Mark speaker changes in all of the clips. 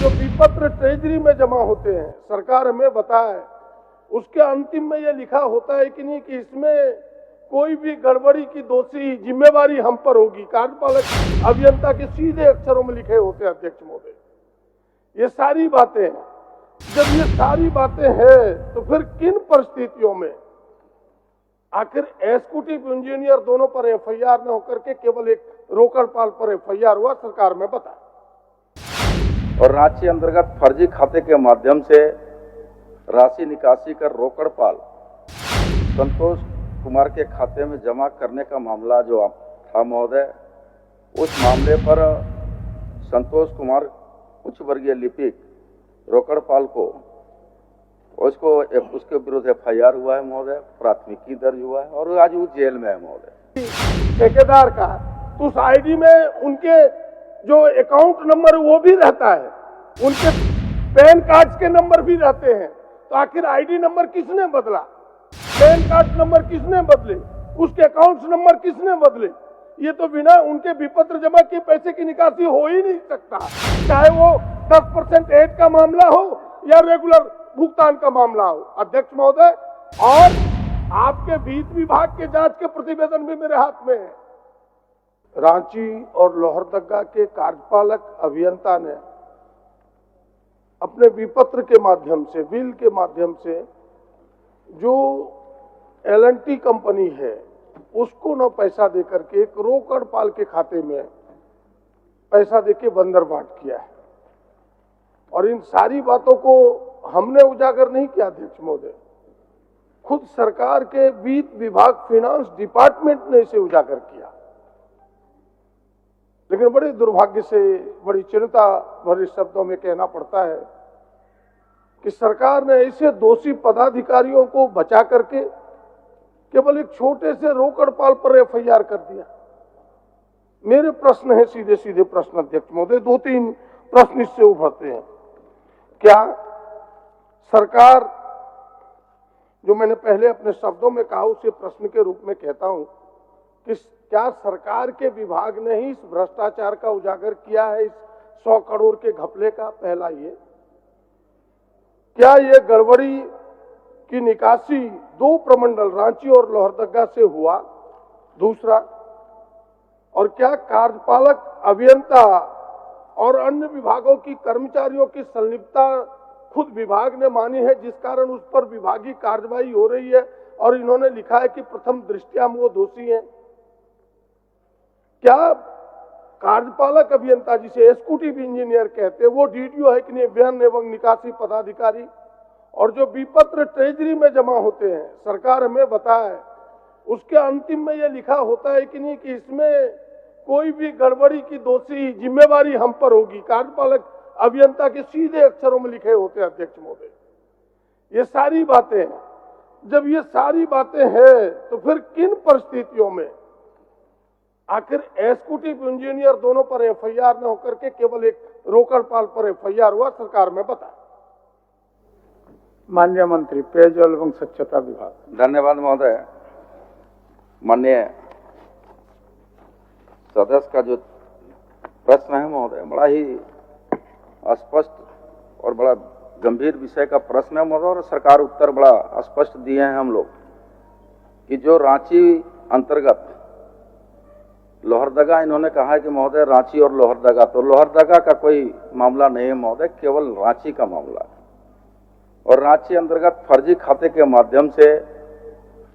Speaker 1: जो विपत्र ट्रेजरी में जमा होते हैं, सरकार हमें बताए उसके अंतिम में यह लिखा होता है कि नहीं कि इसमें कोई भी गड़बड़ी की दोषी जिम्मेवारी हम पर होगी। कार्यपालक अभियंता के सीधे अक्षरों में लिखे होते हैं अध्यक्ष महोदय। ये सारी बातें हैं। जब ये सारी बातें हैं तो फिर किन परिस्थितियों में आखिर एग्जीक्यूटिव इंजीनियर दोनों पर एफआईआर न होकर के केवल एक रोकड़पाल पर एफआईआर हुआ, सरकार में बताए।
Speaker 2: और रांची अंतर्गत फर्जी खाते के माध्यम से राशि निकासी कर रोकड़पाल संतोष कुमार के खाते में जमा करने का मामला जो था महोदय, उस मामले पर संतोष कुमार उच्च वर्गीय लिपिक रोकड़पाल को उसके विरुद्ध एफआईआर हुआ है महोदय, प्राथमिकी दर्ज हुआ है और आज वो जेल में है महोदय।
Speaker 1: ठेकेदार का तो उस आईडी में उनके जो अकाउंट नंबर वो भी रहता है, उनके पैन कार्ड के नंबर भी रहते हैं। तो आखिर आईडी नंबर किसने बदला, पैन कार्ड नंबर किसने बदले, उसके अकाउंट नंबर किसने बदले? ये तो बिना उनके विपत्र जमा के पैसे की निकासी हो ही नहीं सकता, चाहे वो 10% ऐड का मामला हो या रेगुलर भुगतान का मामला हो। अध्यक्ष महोदय, और आपके वित्त विभाग के जांच के प्रतिवेदन भी मेरे हाथ में है। रांची और लोहरदगा के कार्यपालक अभियंता ने अपने विपत्र के माध्यम से, बिल के माध्यम से जो एल&टी कंपनी है उसको न पैसा देकर के एक रोकड़पाल के खाते में पैसा देके बंदर बांट किया है। और इन सारी बातों को हमने उजागर नहीं किया अध्यक्ष महोदय, खुद सरकार के वित्त विभाग फाइनेंस डिपार्टमेंट ने इसे उजागर किया। लेकिन बड़े दुर्भाग्य से, बड़ी चिंता भरे शब्दों में कहना पड़ता है कि सरकार ने ऐसे दोषी पदाधिकारियों को बचा करके केवल एक छोटे से रोकड़पाल पर एफआईआर कर दिया। मेरे प्रश्न है, सीधे सीधे प्रश्न अध्यक्ष महोदय, 2-3 प्रश्न इससे उभरते हैं। क्या सरकार, जो मैंने पहले अपने शब्दों में कहा उसे प्रश्न के रूप में कहता हूं, कि क्या सरकार के विभाग ने ही इस भ्रष्टाचार का उजागर किया है, इस 100 करोड़ के घपले का? पहला ये, क्या ये गड़बड़ी की निकासी 2 प्रमंडल रांची और लोहरदगा से हुआ? दूसरा, और क्या कार्यपालक अभियंता और अन्य विभागों की कर्मचारियों की संलिप्तता खुद विभाग ने मानी है, जिस कारण उस पर विभागीय कार्रवाई हो रही है और इन्होंने लिखा है कि प्रथम दृष्टया वो दोषी हैं? क्या कार्यपालक अभियंता, जिसे एग्जीक्यूटिव इंजीनियर कहते हैं, वो डीडीओ है कि नहीं, व्यय एवं निकासी पदाधिकारी? और जो विपत्र ट्रेजरी में जमा होते हैं, सरकार हमें बताए उसके अंतिम में यह लिखा होता है कि नहीं कि इसमें कोई भी गड़बड़ी की दोषी जिम्मेवारी हम पर होगी। कार्यपालक अभियंता के सीधे अक्षरों में लिखे होते हैं अध्यक्ष महोदय। ये सारी बातें हैं। जब ये सारी बातें हैं तो फिर किन परिस्थितियों में आखिर एग्जीक्यूटिव इंजीनियर दोनों पर एफआईआर न होकर के केवल एक रोकड़पाल पर एफआईआर हुआ, सरकार में बताए।
Speaker 3: माननीय मंत्री पेयजल एवं स्वच्छता विभाग।
Speaker 2: धन्यवाद महोदय। माननीय सदस्य का जो प्रश्न है महोदय, बड़ा ही स्पष्ट और बड़ा गंभीर विषय का प्रश्न है महोदय, और सरकार उत्तर बड़ा स्पष्ट दिए हैं हम लोग कि जो रांची अंतर्गत लोहरदगा, इन्होंने कहा है कि महोदय रांची और लोहरदगा, तो लोहरदगा का कोई मामला नहीं है महोदय, केवल रांची का मामला है। और रांची अंतर्गत फर्जी खाते के माध्यम से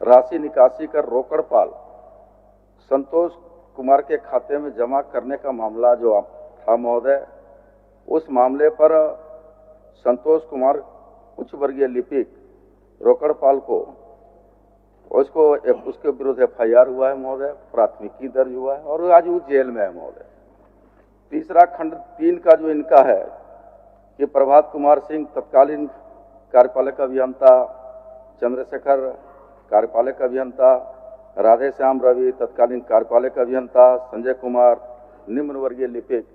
Speaker 2: राशि निकासी कर रोकड़पाल संतोष कुमार के खाते में जमा करने का मामला जो था महोदय, उस मामले पर संतोष कुमार उच्च वर्गीय लिपिक रोकड़पाल को उसके विरुद्ध एफआईआर हुआ है महोदय, प्राथमिकी दर्ज हुआ है और आज वो जेल में है महोदय। तीसरा, खंड 3 का जो इनका है कि प्रभात कुमार सिंह तत्कालीन कार्यपालक अभियंता, चंद्रशेखर कार्यपालक अभियंता, राधे श्याम रवि तत्कालीन कार्यपालक अभियंता, संजय कुमार निम्न वर्गीय लिपिक,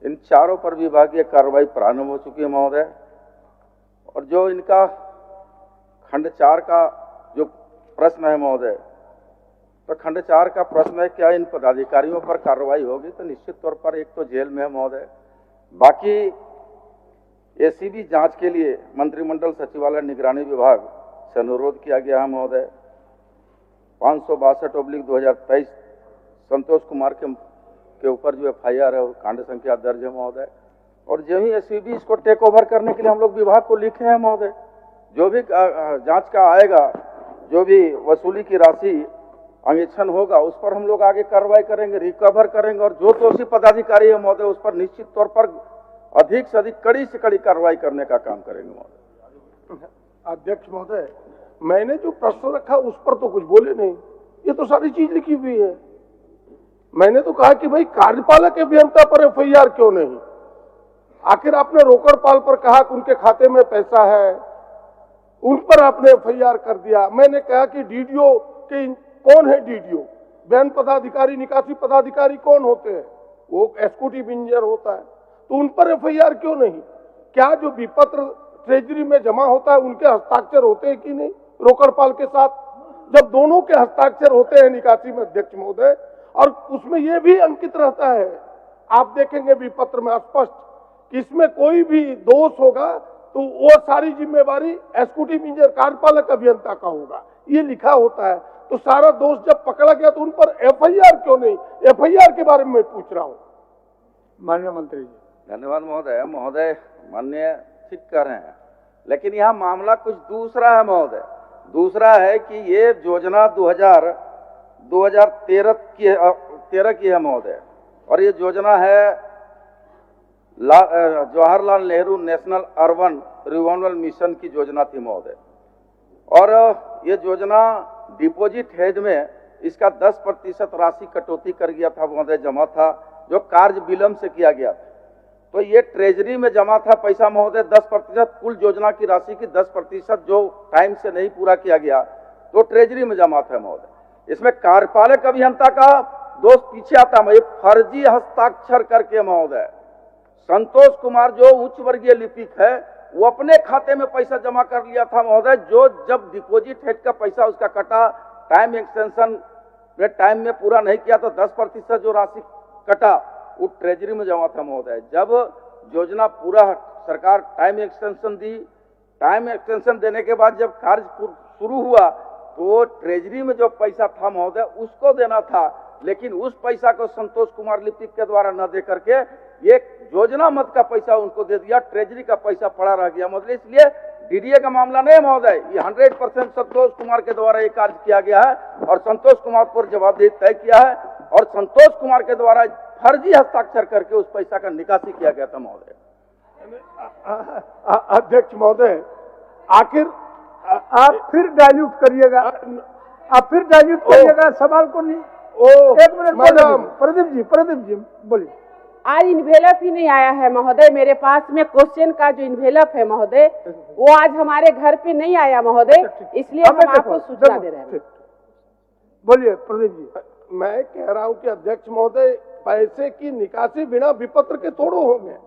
Speaker 2: इन चारों पर विभागीय कार्रवाई प्रारंभ हो चुकी है महोदय। और जो इनका खंड 4 का जो प्रश्न है महोदय, तो खंड 4 का प्रश्न है क्या इन पदाधिकारियों पर कार्रवाई होगी? तो निश्चित तौर पर एक तो जेल में है महोदय, बाकी एसीबी जांच के लिए मंत्रिमंडल सचिवालय निगरानी विभाग से अनुरोध किया गया है महोदय। 562/2023 संतोष कुमार के ऊपर जो FIR है वो कांड संख्या दर्ज है महोदय। और जो ही एसीबी इसको टेक ओवर करने के लिए हम लोग विभाग को लिखे हैं महोदय। जो भी जांच का आएगा, जो भी वसूली की राशि अंगीक्षण होगा, उस पर हम लोग आगे कार्रवाई करेंगे, रिकवर करेंगे। और जो दोषी पदाधिकारी है महोदय, उस पर निश्चित तौर पर अधिक से अधिक कड़ी से कड़ी कार्रवाई करने का काम करेंगे महोदय।
Speaker 1: अध्यक्ष महोदय, मैंने जो प्रश्न रखा उस पर तो कुछ बोले नहीं, ये तो सारी चीज लिखी हुई है। मैंने तो कहा कि भाई कार्यपालक अभियंता पर FIR क्यों नहीं? आखिर आपने रोकड़पाल पर कहा कि उनके खाते में पैसा है, उन पर आपने FIR कर दिया। मैंने कहा कि DDO के कौन है DDO? वैन पदाधिकारी, निकासी पदाधिकारी कौन होते हैं? वो एग्जीक्यूटिव इंजीनियर होता है। तो उन पर FIR क्यों नहीं? क्या जो विपत्र ट्रेजरी में जमा होता है उनके हस्ताक्षर होते हैं कि नहीं रोकड़पाल के साथ? जब दोनों के हस्ताक्षर होते हैं निकासी में अध्यक्ष महोदय, और उसमें यह भी अंकित रहता है, आप देखेंगे विपत्र में स्पष्ट कि इसमें कोई भी दोष होगा तो वो सारी जिम्मेवारी एग्जीक्यूटिव इंजीनियर कार्यपालक अभियंता का होगा, ये लिखा होता है। तो सारा दोष जब पकड़ा गया तो उन पर FIR क्यों नहीं? FIR के बारे में मैं पूछ रहा हूं।
Speaker 3: माननीय मंत्री जी।
Speaker 2: धन्यवाद महोदय। महोदय माननीय ठीक कर रहे हैं, लेकिन यहाँ मामला कुछ दूसरा है महोदय। दूसरा है कि ये योजना 2013 की है महोदय, और ये योजना है Jawaharlal Nehru national urban renewal mission की योजना थी महोदय। और ये योजना डिपॉजिट हेड में इसका 10% राशि कटौती कर गया था महोदय, जमा था, जो कार्य विलंब से किया गया था। तो ये ट्रेजरी में जमा था पैसा महोदय 10%, कुल योजना की राशि की 10% जो टाइम से नहीं पूरा किया गया तो ट्रेजरी में जमा था महोदय। इसमें कार्यपालक अभियंता का दोष पीछे आता है, फर्जी हस्ताक्षर करके महोदय संतोष कुमार जो उच्च वर्गीय लिपिक है वो अपने खाते में पैसा जमा कर लिया था महोदय। जो जब डिपॉजिट हेड का पैसा उसका कटा, टाइम एक्सटेंशन में टाइम में पूरा नहीं किया तो 10% जो राशि कटा वो ट्रेजरी में जमा था महोदय। जब योजना पूरा सरकार टाइम एक्सटेंशन दी, टाइम एक्सटेंशन देने के बाद जब कार्य शुरू हुआ तो ट्रेजरी में जो पैसा था महोदय उसको देना था, लेकिन उस पैसा को संतोष कुमार लिपिक के द्वारा न दे करके ये योजना मद का पैसा उनको दे दिया, ट्रेजरी का पैसा पड़ा रह गया महोदय। इसलिए DDA का मामला नहीं महोदय, ये 100% संतोष कुमार के द्वारा ये कार्य किया गया है और संतोष कुमार पर जवाबदेही तय किया है और संतोष कुमार के द्वारा फर्जी हस्ताक्षर करके उस पैसा का निकासी किया गया था महोदय।
Speaker 1: अध्यक्ष महोदय, आखिर
Speaker 3: आप फिर डाइल्यूट करिएगा, सवाल को नहीं। एक मिनट प्रदीप जी बोलिए।
Speaker 4: आज इन्वेलप ही नहीं आया है महोदय मेरे पास में। क्वेश्चन का जो इन्वेलप है महोदय वो आज हमारे घर पे नहीं आया महोदय, इसलिए हम आपको सूचना दे रहे हैं।
Speaker 3: बोलिए प्रदीप जी।
Speaker 1: मैं कह रहा हूं कि अध्यक्ष महोदय, पैसे की निकासी बिना विपत्र के थोड़ो होंगे,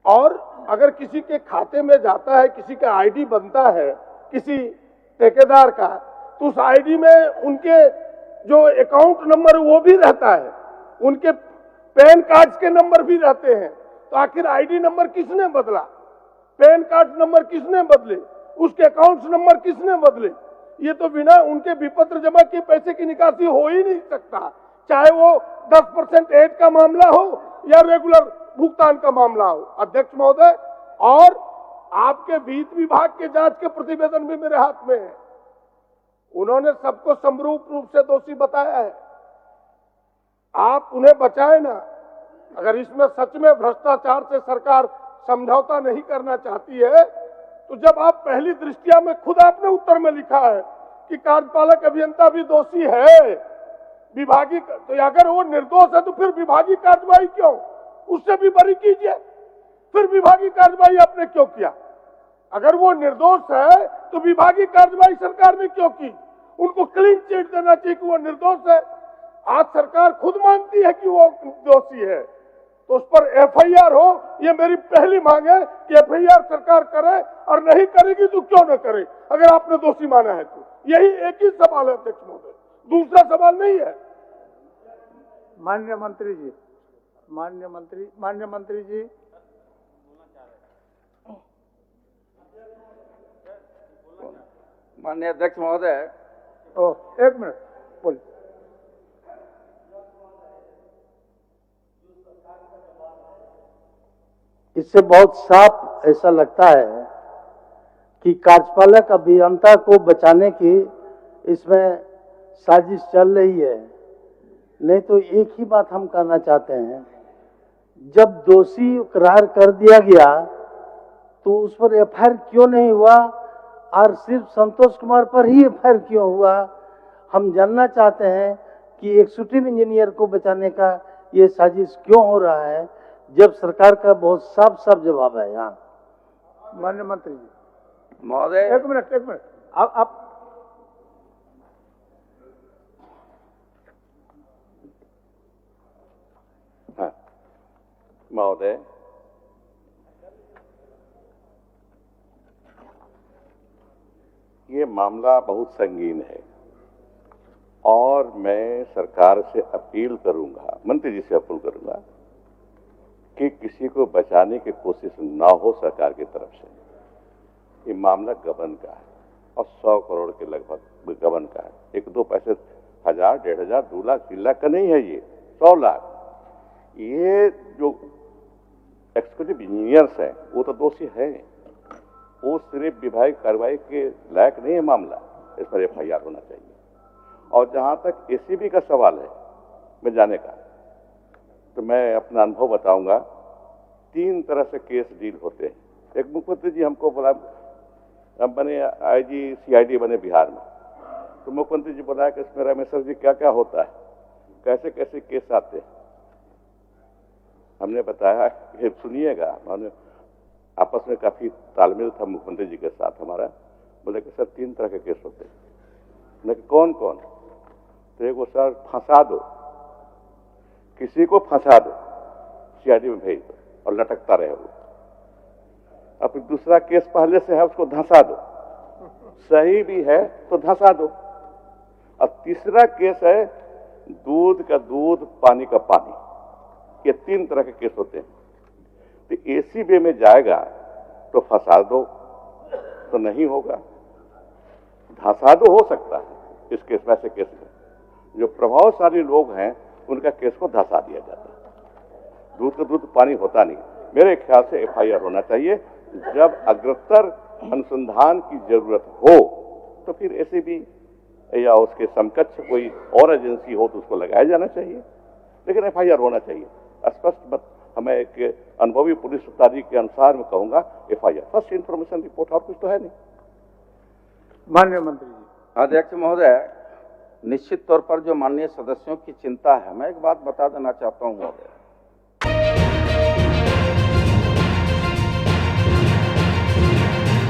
Speaker 1: और अगर किसी के खाते में जाता है, किसी का ID बनता है किसी ठेकेदार का, तो उस ID में उनके जो अकाउंट नंबर वो भी रहता है, उनके पैन कार्ड के नंबर भी रहते हैं। तो आखिर ID नंबर किसने बदला? पैन कार्ड नंबर किसने बदले? उसके अकाउंट नंबर किसने बदले? ये तो बिना उनके विपत्र जमा के पैसे की निकासी हो ही नहीं सकता, चाहे वो 10% ऐड का मामला हो या रेगुलर भुगतान का मामला हो। अध्यक्ष महोदय, और आपके वित्त विभाग के जांच के प्रतिवेदन भी मेरे हाथ में है, उन्होंने सबको समरूप रूप से दोषी बताया है। आप उन्हें बचाए ना। अगर इसमें सच में भ्रष्टाचार से सरकार समझौता नहीं करना चाहती है तो जब आप पहली दृष्टिया में खुद आपने उत्तर में लिखा है कि कार्यपालक अभियंता भी दोषी है, विभागीय, तो अगर वो निर्दोष है तो फिर विभागीय कार्रवाई क्यों? उससे भी बरी कीजिए। फिर विभागीय कार्रवाई आपने क्यों किया? अगर वो निर्दोष है तो विभागीय कार्रवाई सरकार ने क्यों की? उनको क्लीन चिट देना चाहिए कि वो निर्दोष है। आज सरकार खुद मानती है कि वो दोषी है, तो उस पर FIR हो, ये मेरी पहली मांग है कि FIR सरकार करे, और नहीं करेगी तो क्यों न करे अगर आपने दोषी माना है तो। यही एक ही सवाल है अध्यक्ष महोदय, दूसरा सवाल नहीं है।
Speaker 3: माननीय मंत्री जी
Speaker 2: माननीय अध्यक्ष महोदय,
Speaker 3: एक मिनट बोलिए।
Speaker 5: इससे बहुत साफ ऐसा लगता है कि कार्यपालक अभियंता को बचाने की इसमें साजिश चल रही है। नहीं तो एक ही बात हम करना चाहते हैं, जब दोषी करार कर दिया गया तो उस पर एफआईआर क्यों नहीं हुआ और सिर्फ संतोष कुमार पर ही एफआईआर क्यों हुआ? हम जानना चाहते हैं कि एक्जीक्यूटिव इंजीनियर को बचाने का ये साजिश क्यों हो रहा है, जब सरकार का बहुत साफ साफ जवाब है। यहाँ
Speaker 3: माननीय मंत्री जी
Speaker 2: महोदय,
Speaker 3: एक मिनट आप
Speaker 6: हाँ महोदय, ये मामला बहुत संगीन है और मैं सरकार से अपील करूंगा, मंत्री जी से अपील करूंगा कि किसी को बचाने की कोशिश ना हो सरकार की तरफ से। ये मामला गबन का है और 100 करोड़ के लगभग गबन का है। एक दो पैसे 1000, 1500, 2 लाख, 3 लाख का नहीं है, ये 100 लाख। ये जो एक्जीक्यूटिव इंजीनियर्स हैं वो तो दोषी है, वो सिर्फ विधायी कार्रवाई के लायक नहीं है मामला, इस पर एफआईआर होना चाहिए। और जहां तक एसीबी का सवाल है मैं जाने का, तो मैं अपना अनुभव बताऊंगा। 3 तरह से केस डील होते हैं। एक मुख्यमंत्री जी हमको बोला, हम बने आईजी सीआईडी बने बिहार में, तो मुख्यमंत्री जी बोला कि इसमें रामेश्वर जी क्या क्या होता है, कैसे कैसे केस आते हैं। हमने बताया कि सुनिएगा, हमने आपस में काफी तालमेल था मुख्यमंत्री जी के साथ हमारा। बोले कि सर 3 तरह के केस होते हैं। मैंने कौन कौन? तो एक वो सर फंसा दो, किसी को फंसा दो, सीआईडी में भेज दो और लटकता रहे वो। अब दूसरा केस पहले से है, उसको धंसा दो, सही भी है तो धंसा दो। और तीसरा केस है दूध का दूध पानी का पानी। ये 3 तरह के केस होते हैं। तो एसीबी में जाएगा तो फंसा दो तो नहीं होगा, धंसा दो हो सकता है। इस केस वैसे केस में जो प्रभावशाली लोग हैं उनका केस को धंसा दिया जाता है। दूध का दूध पानी होता नहीं। मेरे ख्याल से एफआईआर होना चाहिए। जब अग्रतर अनुसंधान की जरूरत हो तो फिर एसीबी या उसके समकक्ष कोई और एजेंसी हो तो उसको लगाया जाना चाहिए, लेकिन एफआईआर होना चाहिए। स्पष्ट हमें एक अनुभवी पुलिस अधिकारी के अनुसार मैं कहूंगा एफआईआर, फर्स्ट इंफॉर्मेशन रिपोर्ट, और कुछ तो है नहीं।
Speaker 3: माननीय मंत्री जी।
Speaker 2: अध्यक्ष महोदय, निश्चित तौर पर जो माननीय सदस्यों की चिंता है, मैं एक बात बता देना चाहता हूं महोदय।